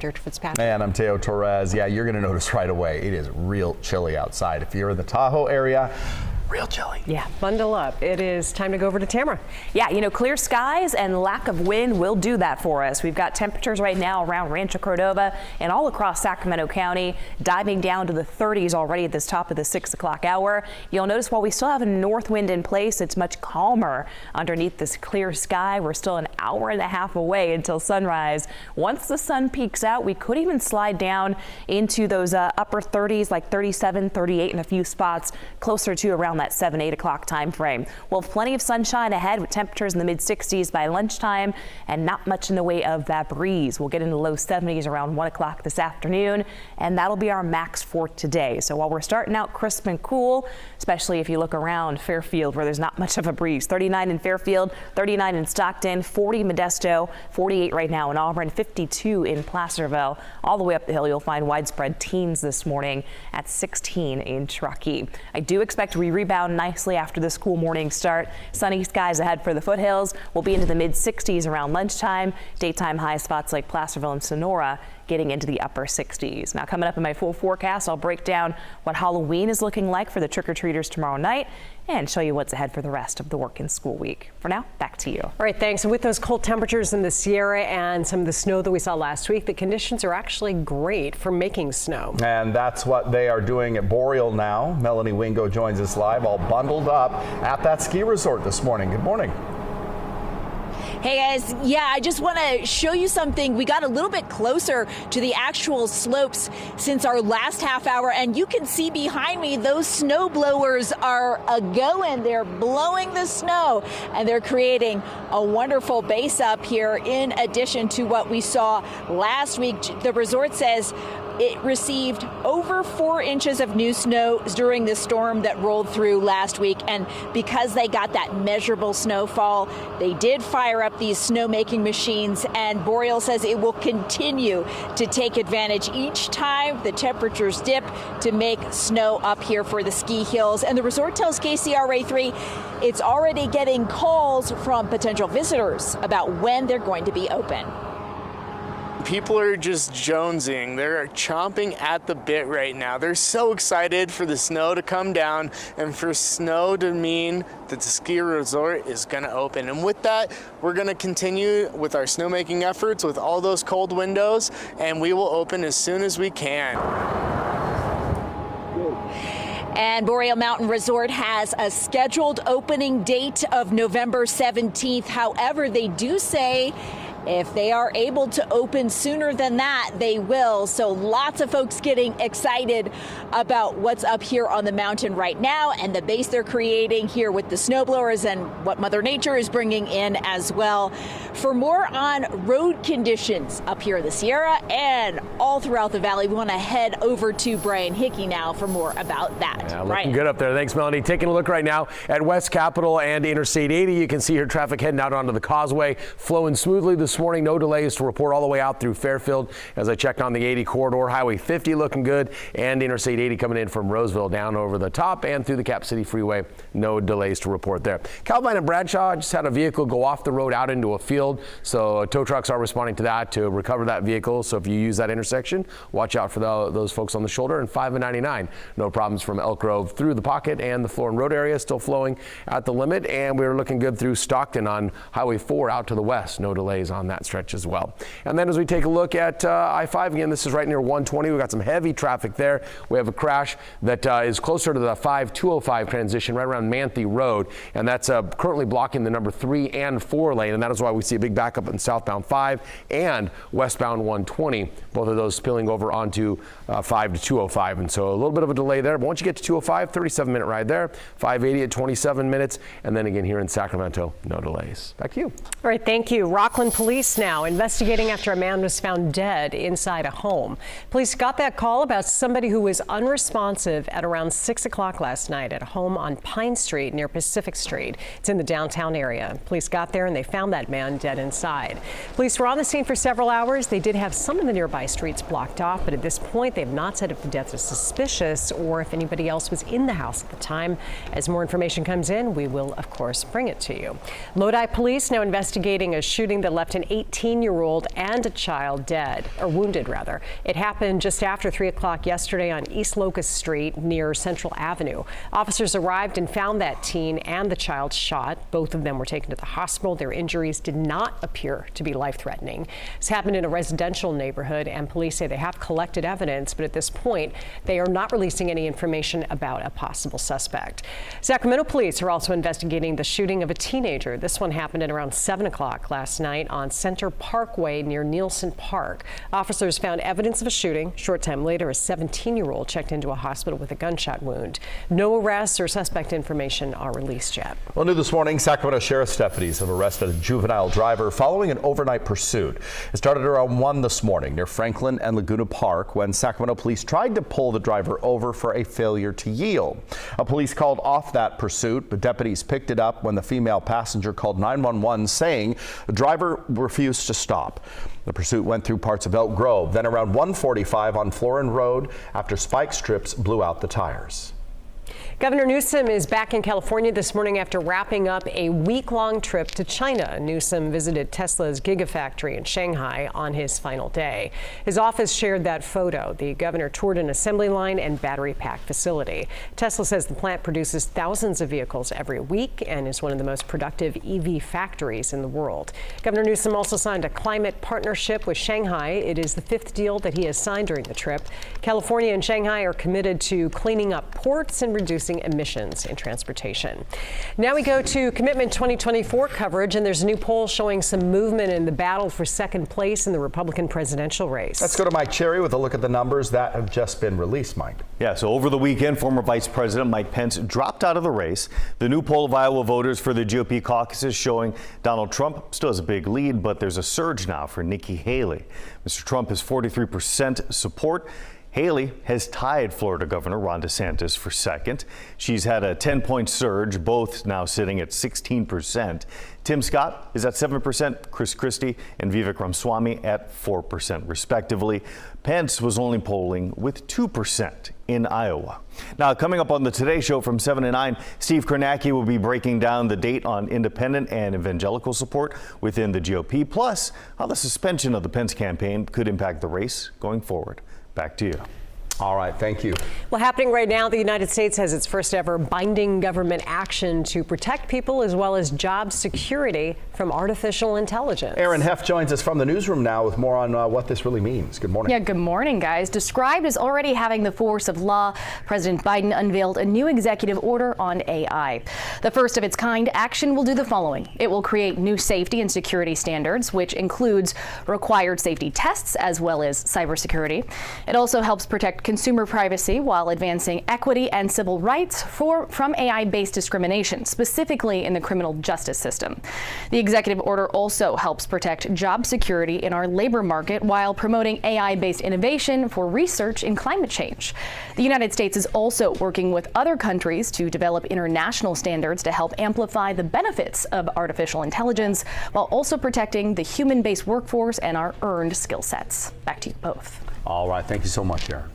George Fitzpatrick. And I'm Teo Torres. Yeah, you're going to notice right away it is real chilly outside. If you're in the Tahoe area, real chilly. Yeah, bundle up. It is time to go over to Tamara. Yeah, you know, clear skies and lack of wind will do that for us. We've got temperatures right now around Rancho Cordova and all across Sacramento County, diving down to the 30s already at this top of the 6 o'clock hour. You'll notice while we still have a north wind in place, it's much calmer underneath this clear sky. We're still an hour and a half away until sunrise. Once the sun peaks out, we could even slide down into those upper 30s, like 37, 38 in a few spots, closer to around that 7-8 o'clock time frame. We'll have plenty of sunshine ahead with temperatures in the mid 60s by lunchtime and not much in the way of that breeze. We'll get into low 70s around 1 o'clock this afternoon, and that'll be our max for today. So while we're starting out crisp and cool, especially if you look around Fairfield where there's not much of a breeze, 39 in Fairfield, 39 in Stockton, 40 Modesto, 48 right now in Auburn, 52 in Placerville. All the way up the hill, you'll find widespread teens this morning at 16 in Truckee. I do expect we rebound nicely after this cool morning start. Sunny skies ahead for the foothills. We'll be into the mid 60s around lunchtime. Daytime high spots like Placerville and Sonora getting into the upper 60s. Now coming up in my full forecast, I'll break down what Halloween is looking like for the trick-or-treaters tomorrow night and show you what's ahead for the rest of the work and school week. For now, back to you. All right, thanks. And with those cold temperatures in the Sierra and some of the snow that we saw last week, the conditions are actually great for making snow. And that's what they are doing at Boreal now. Melanie Wingo joins us live, all bundled up at that ski resort this morning. Good morning. Hey guys, yeah, I just want to show you something. We got a little bit closer to the actual slopes since our last half hour, and you can see behind me those snow blowers are a-going. They're blowing the snow, and they're creating a wonderful base up here in addition to what we saw last week. The resort says it received over 4 inches of new snow during the storm that rolled through last week. And because they got that measurable snowfall, they did fire up these snowmaking machines. And Boreal says it will continue to take advantage each time the temperatures dip to make snow up here for the ski hills. And the resort tells KCRA3 it's already getting calls from potential visitors about when they're going to be open. People are just jonesing. They're chomping at the bit right now. They're so excited for the snow to come down and for snow to mean that the ski resort is going to open. And with that, we're going to continue with our snowmaking efforts with all those cold windows, and we will open as soon as we can. And Boreal Mountain Resort has a scheduled opening date of November 17th. However, they do say if they are able to open sooner than that, they will. So lots of folks getting excited about what's up here on the mountain right now and the base they're creating here with the snowblowers and what Mother Nature is bringing in as well. For more on road conditions up here in the Sierra and all throughout the valley, we want to head over to Brian Hickey now for more about that. Yeah, looking good up there. Thanks, Melanie. Taking a look right now at West Capitol and Interstate 80. You can see here traffic heading out onto the causeway, flowing smoothly this morning. No delays to report all the way out through Fairfield. As I checked on the 80 corridor, Highway 50 looking good, and Interstate 80 coming in from Roseville down over the top and through the Cap City Freeway. No delays to report there. Calvine and Bradshaw just had a vehicle go off the road out into a field, so tow trucks are responding to that to recover that vehicle. So if you use that intersection, watch out for those folks on the shoulder. And 5 and 99, no problems from Elk Grove through the Pocket and the Florin Road area, still flowing at the limit. And we're looking good through Stockton on Highway 4 out to the west. No delays on that stretch as well. And then as we take a look at I-5 again, this is right near 120. We've got some heavy traffic there. We have a crash that is closer to the 5205 transition right around Manthe Road, and that's currently blocking the number 3 and 4 lane, and that is why we see a big backup in southbound 5 and westbound 120, both of those spilling over onto 5 to 205, and so a little bit of a delay there. But once you get to 205, 37-minute ride there, 580 at 27 minutes, and then again here in Sacramento, no delays. Back to you. All right, thank you. Rockland Police now investigating after a man was found dead inside a home. Police got that call about somebody who was unresponsive at around 6 o'clock last night at a home on Pine Street near Pacific Street. It's in the downtown area. Police got there and they found that man dead inside. Police were on the scene for several hours. They did have some of the nearby streets blocked off, but at this point they have not said if the death is suspicious or if anybody else was in the house at the time. As more information comes in, we will of course bring it to you. Lodi police now investigating a shooting that left left an 18-year-old and a child dead, or wounded rather. It happened just after 3 o'clock yesterday on East Locust Street near Central Avenue. Officers arrived and found that teen and the child shot. Both of them were taken to the hospital. Their injuries did not appear to be life-threatening. This happened in a residential neighborhood, and police say they have collected evidence, but at this point, they are not releasing any information about a possible suspect. Sacramento police are also investigating the shooting of a teenager. This one happened at around 7 o'clock last night on Center Parkway near Nielsen Park. Officers found evidence of a shooting. Short time later, a 17-year-old checked into a hospital with a gunshot wound. No arrests or suspect information are released yet. Well, new this morning, Sacramento Sheriff's deputies have arrested a juvenile driver following an overnight pursuit. It started around 1 this morning near Franklin and Laguna Park when Sacramento police tried to pull the driver over for a failure to yield. Police called off that pursuit, but deputies picked it up when the female passenger called 911 saying the driver refused to stop. The pursuit went through parts of Elk Grove, then around 1:45 on Florin Road after spike strips blew out the tires. Governor Newsom is back in California this morning after wrapping up a week-long trip to China. Newsom visited Tesla's Gigafactory in Shanghai on his final day. His office shared that photo. The governor toured an assembly line and battery pack facility. Tesla says the plant produces thousands of vehicles every week and is one of the most productive EV factories in the world. Governor Newsom also signed a climate partnership with Shanghai. It is the 5th deal that he has signed during the trip. California and Shanghai are committed to cleaning up ports and reducing emissions in transportation. Now we go to Commitment 2024 coverage, and there's a new poll showing some movement in the battle for second place in the Republican presidential race. Let's go to Mike Cherry with a look at the numbers that have just been released, Mike. Yeah, so over the weekend, former Vice President Mike Pence dropped out of the race. The new poll of Iowa voters for the GOP caucuses showing Donald Trump still has a big lead, but there's a surge now for Nikki Haley. Mr. Trump has 43% support. Haley has tied Florida Governor Ron DeSantis for second. She's had a 10-point surge, both now sitting at 16%. Tim Scott is at 7%, Chris Christie and Vivek Ramaswamy at 4% respectively. Pence was only polling with 2% in Iowa. Now, coming up on the Today Show from 7 to 9, Steve Kornacki will be breaking down the date on independent and evangelical support within the GOP, plus how the suspension of the Pence campaign could impact the race going forward. Back to you. All right, thank you. Well, happening right now, the United States has its first ever binding government action to protect people as well as job security from artificial intelligence. Aaron Heff joins us from the newsroom now with more on what this really means. Good morning. Yeah, good morning, guys. Described as already having the force of law, President Biden unveiled a new executive order on AI. The first of its kind action will do the following. It will create new safety and security standards, which includes required safety tests as well as cybersecurity. It also helps protect consumer privacy while advancing equity and civil rights from AI-based discrimination, specifically in the criminal justice system. The executive order also helps protect job security in our labor market while promoting AI-based innovation for research in climate change. The United States is also working with other countries to develop international standards to help amplify the benefits of artificial intelligence while also protecting the human-based workforce and our earned skill sets. Back to you both. All right, thank you so much, Aaron.